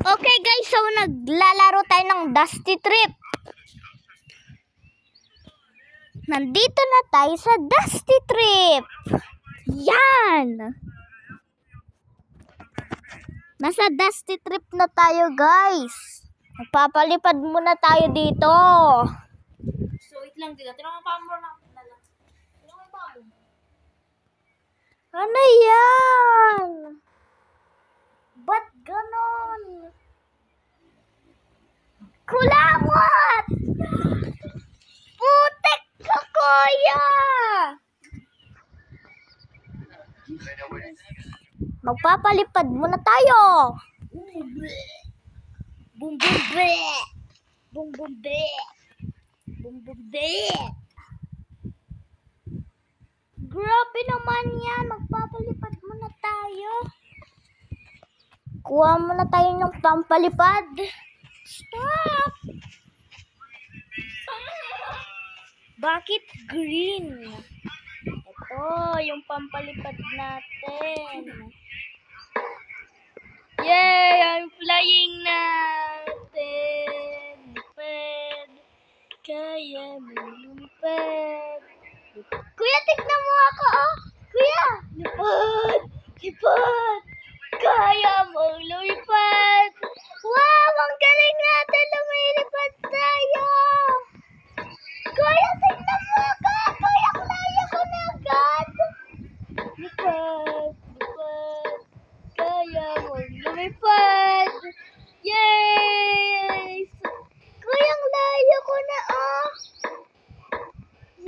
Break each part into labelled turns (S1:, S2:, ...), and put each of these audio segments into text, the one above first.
S1: Okay guys, so naglalaro tayo ng Dusty Trip. Nandito na tayo sa Dusty Trip. Yan! Nasa Dusty Trip na tayo guys. Magpapalipad muna tayo dito.
S2: So, wait lang dito. Tinanong pa mo na. Tinanong pa mo.
S1: Ano yan? Ba't ganon? Kulamot! Putek ka, kuya! Magpapalipad muna tayo. Boom, boom, bleh. Boom, boom, bleh. Boom, boom, bleh. Grabe naman yan. Magpapalipad muna tayo. Kuha muna tayo ng pampalipad. Stop! Bakit green? Ito, yung pampalipad natin. Yay! I'm flying natin. Lipad. Kaya mo lumipad. Kuya, tignan mo ako, oh. Kuya! Lipad! Lipad! Kaya mong lumipad! Wow! Ang galing natin! Lumilipad tayo! Kuya, tignan mo ako! Kuya, kaya ko na agad! Lipad! Lipad! Kaya mong lumipad! Yay! Kuya, ang layo ko na, oh!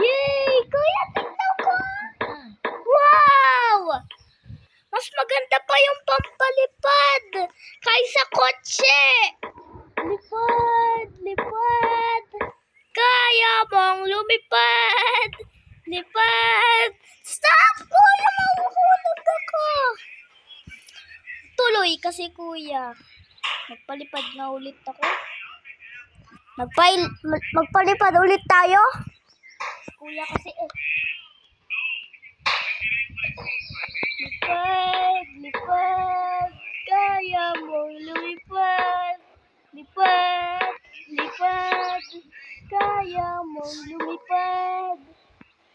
S1: Yay! Kuya, tignan ko! Wow! Mas maganda pa yung pampalipad kaysa kotse. Lipad, lipad. Kaya mong lumipad. Lipad. Stop, kuya. Mahuhulog ako. Tuloy kasi, kuya. Magpalipad na ulit ako. Magpalipad ulit tayo. Kuya kasi Lipad, lipad, kaya mong lumipad. Lipad, lipad, kaya mong lumipad.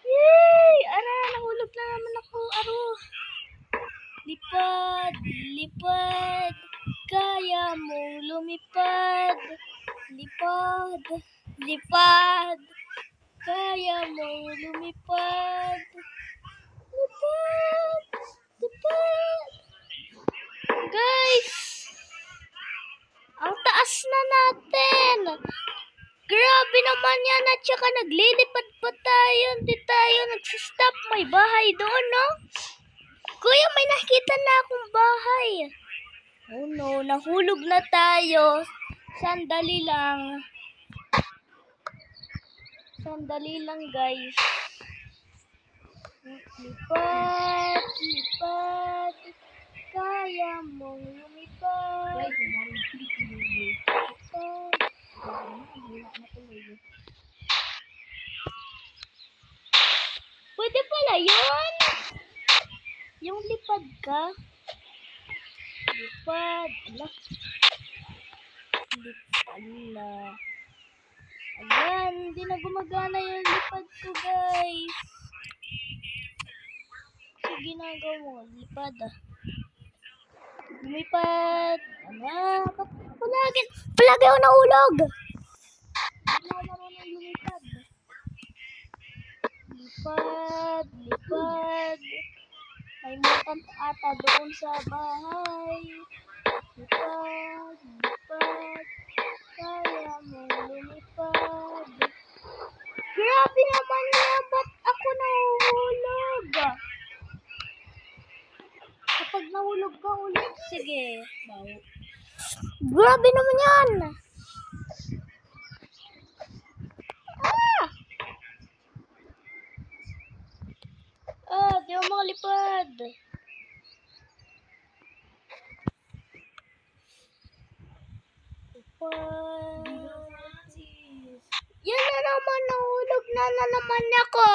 S1: Yay! Ara, nahulog na naman ako, aro. Lipad, lipad, kaya mong lumipad. Lipad, lipad, kaya mong lumipad. Lipad, lipad. Guys, ang taas na natin. Grabe naman yan, at saka naglilipad pa tayo. Hindi tayo nagsistop. May bahay doon, no? Kuya, may nakita na akong bahay. Oh no, nahulog na tayo. Sandali lang. Sandali lang, guys. Lipad, lipad, kaya mong lumipad. Lipad. Pwede pala yun. Yung lipad ka. Lipad. Ala. Lipad na. Ayan, hindi na gumagana yung lipad ko, guys. So, ginagawa mo, lipad lumipad. Ala, palagi ako nahulog. Hindi ako marunong lumipad. Lipad, lipad. May mutant ata doon sa bahay. Lipad, lipad. Kaya mo lumipad. Grabe naman yan. Ba't ako nahuhulog? Kapag nahulog ka ulit, sige. Grabe naman yan. Di ako makalipad. Yan na naman, nahulog na naman ako.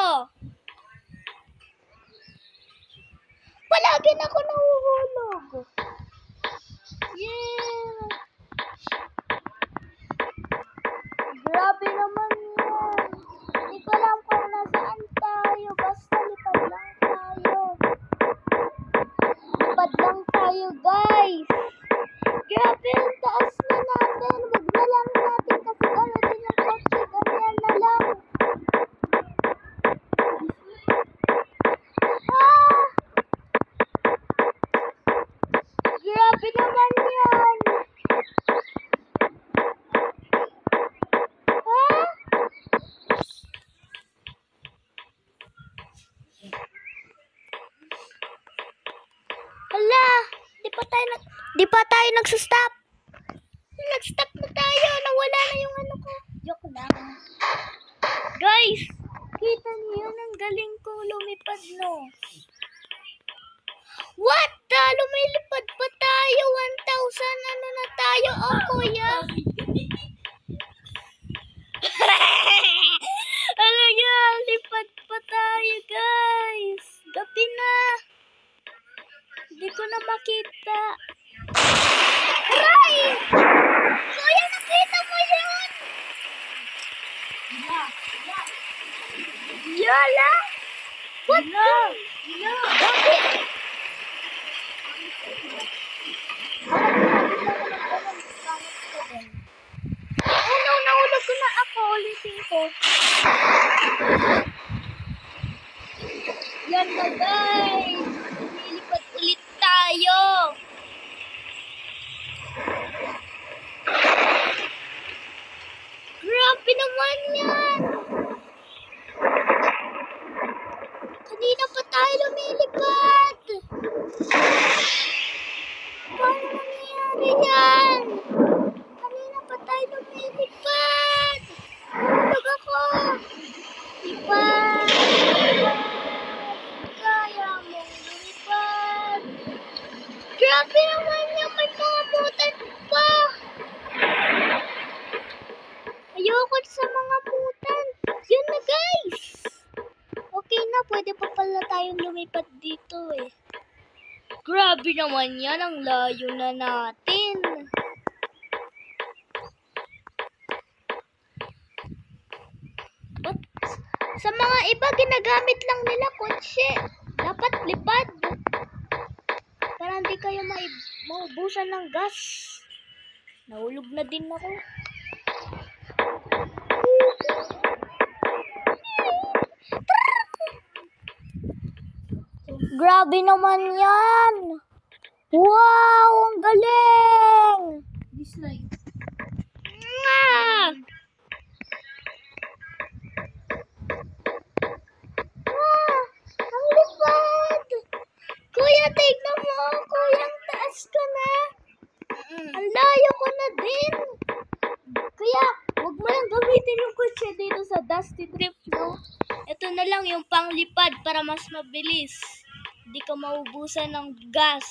S1: Palagi na ako nahuhulog. Yeah! Grabe naman yan. Ha? Hala, di pa tayo nagsustop. Nag-stop na tayo, nawala na yung ano ko. Joke lang. Guys, kita niyo ang galing ko lumipad, no? What the? Lumilipad pa tayo. 1,000 ano na tayo? Oh, kuya. Alaga, lipad pa tayo, guys. Gabi na. Hindi ko na makita. Aray! Kuya, nakita mo yun? Yala? What the? Bakit? Oh no, nahulog ko na ako. Ulitin ko. Yan na guys. Lilipat ulit tayo. Grabe naman yan. Kanina pa tayo lumilipad. Paano nangyayari yan? Kanina pa tayo lumilipad. Hulog ako. Lipad. Kaya mong lumipad. Grabe naman yan. May mga mutan pa. Ayoko sa mga mutan. Yun na guys. Okay na. Pwede pa pala tayong lumipad dito eh. Grabe naman yan. Ang layo na natin. But sa mga iba, ginagamit lang nila kotse. Dapat lipad. Para hindi kayo maubusan ng gas. Nahulog na din ako. Grabe naman yan. Wow, ang galing.
S2: Dislike.
S1: Ah! Ang lipad. Kuya, tignan mo. Kuya, ang taas ka na. Ang layo ko na din. Kuya, huwag mo lang gamitin yung kotse dito sa Dusty Trip, no? Ito na lang yung panglipad para mas mabilis. Hindi ka maubusan ng gas.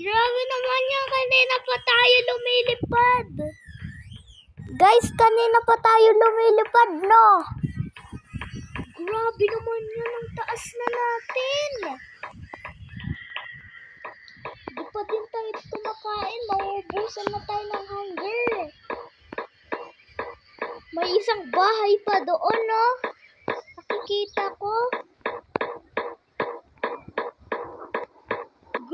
S1: Grabe naman yan. Kanina pa tayo lumilipad. Guys, kanina pa tayo lumilipad, no? Grabe naman yan. Ang taas na natin. Di pa din tayo kumakain. Maubusan na tayo ng hunger. May isang bahay pa doon, no? Nakikita ko.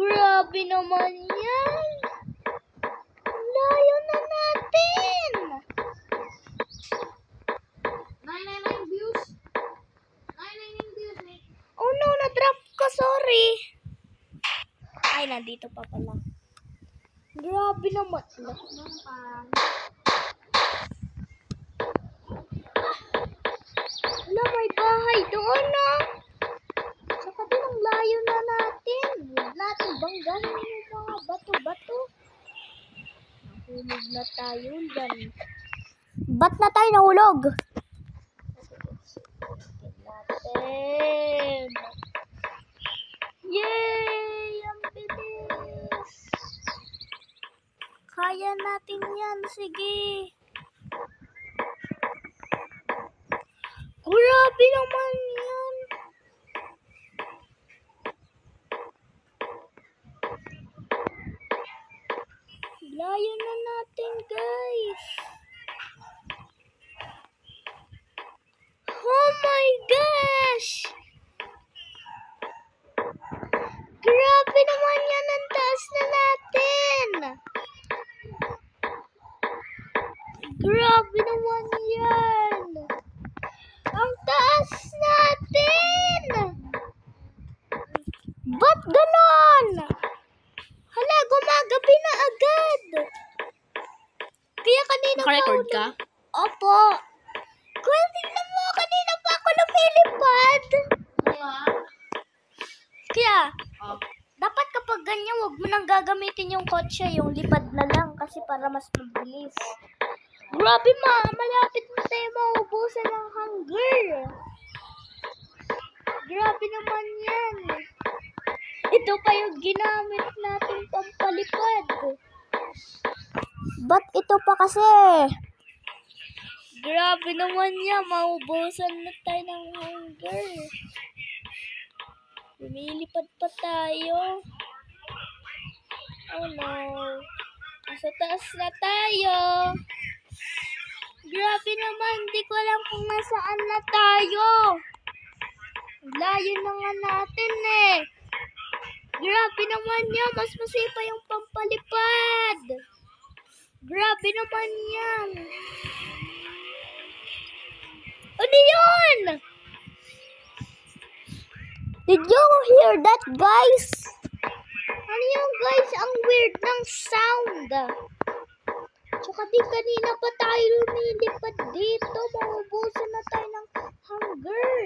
S1: Grabe naman yan. Layo na natin.
S2: 999 views. 999 views.
S1: Oh no, na-drop ko. Sorry. Ay, nandito pa pala. Grabe naman. Wala, may bahay doon, no? Saka din ang layo na natin. Huwag natin banggahin yung mga bato-bato. Nahulog na tayo dyan. Ba't na tayo nahulog? Natin. Yay! Ang bilis. Kaya natin yan. Sige. Grabe naman yan. Layo na natin, guys. Oh my gosh! Grabe naman yan. Ang taas na natin. Grabe naman yan. Ang taas natin. Ba't ganon? Hala, Kanina
S2: Naka-record
S1: pa
S2: ka?
S1: Opo. Kuya, tingnan mo. Kanina pa ako lumilipad. Kaya,
S2: Oh.
S1: dapat kapag ganyan, huwag mo nang gagamitin yung kotse. Yung lipad na lang kasi para mas mabilis. Grabe malapit na tayo maubusan ng hunger. Grabe naman yan. Ito pa yung ginamit natin pampalipad. Ba't ito pa kasi? Grabe naman yan. Maubusan na tayo ng hunger. Lumilipad pa tayo. Oh no. Nasa taas na tayo. Grabe naman. Hindi ko alam kung nasaan na tayo. Layo na nga natin eh. Grabe naman yan. Mas masipa yung pampalipad. Grabe naman yan. Ano yun? Did you hear that, guys? Ano yun, guys? Ang weird ng sound. Tsaka di kanina pa tayo lumilipad dito. Maubusan na tayo ng hunger.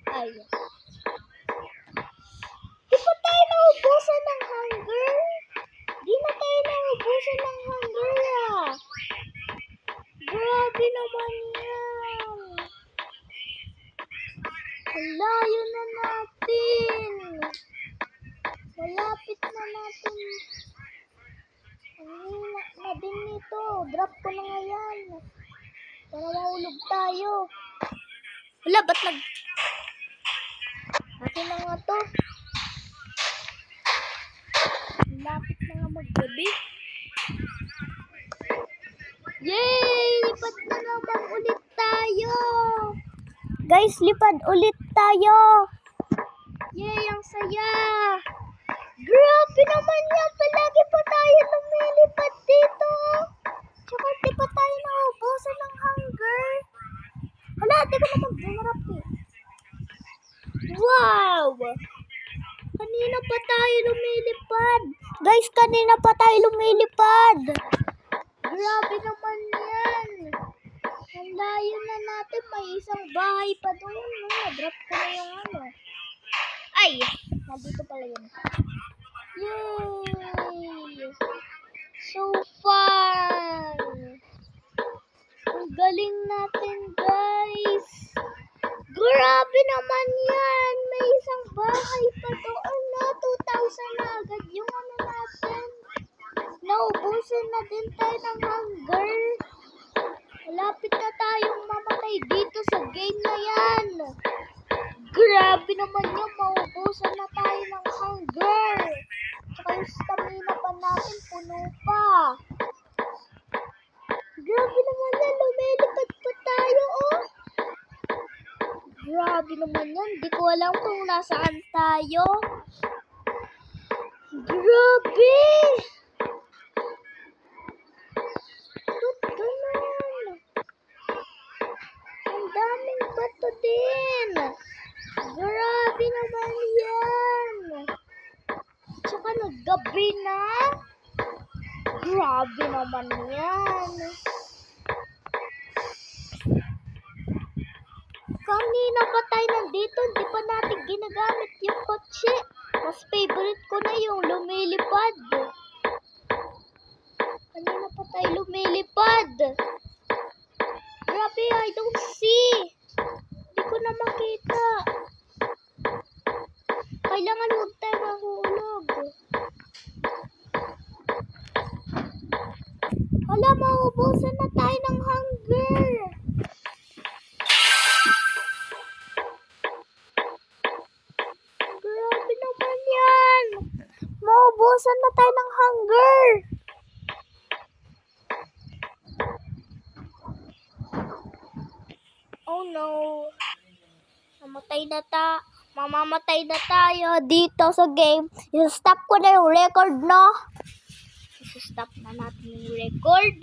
S1: Ay. Di pa tayo naubusan ng hunger? Di na tayo naubusan ng hunger ah. Grabe naman yan. Layo na natin. Malapit na natin. Ang hina na din nito. Drop ko na nga yan. Para mahulog tayo. Wala, ba't akin na nga to. Malapit na nga maggabi. Yay! Lipad na naman ulit tayo. Guys, lipad ulit tayo. Yay! Ang saya. Grabe naman yan. Palagi pa tayo lumilipad dito. Tsaka di pa tayo naubusan ng hunger. Hala, di ko naman bumarap eh. Wow! Kanina pa tayo lumilipad. Guys, kanina pa tayo lumilipad. Grabe naman yan. Ang layo na natin. May isang bahay pa doon. No? Drop ko na yung ano. Ay! Nandito pala yun. Yay! So fun! Ang galing natin, guys. Grabe naman yan. May isang bahay pa doon na. 2,000 na agad yung ano natin. Naubusan na din tayo ng hunger. Malapit na tayong mamatay dito sa game na yan. Grabe naman yan. Maubusan na tayo ng hunger. Tsaka yung stamina pa natin puno pa. Grabe naman yan. Lumilipad pa tayo, oh. Grabe naman yan. Di ko alam kung nasaan tayo. Grabe! Ba't ganun? Ang daming bato din. Grabe naman yan. Tsaka naggabi na. Grabe naman yan. Kanina pa tayo nandito, hindi pa natin ginagamit yung kotse. Mas favorite ko na yung lumilipad. Kanina pa tayo lumilipad. Grabe, I don't see. Hindi ko na makita. Kailangan huwag tayo mahulog. Hala, maubusan na tayo ng hunger. Grabe naman yan. Maubusan na tayo ng hunger. Oh no. Mamamatay na tayo dito sa game. I-stop ko na yung record, no? I-stop na natin yung record.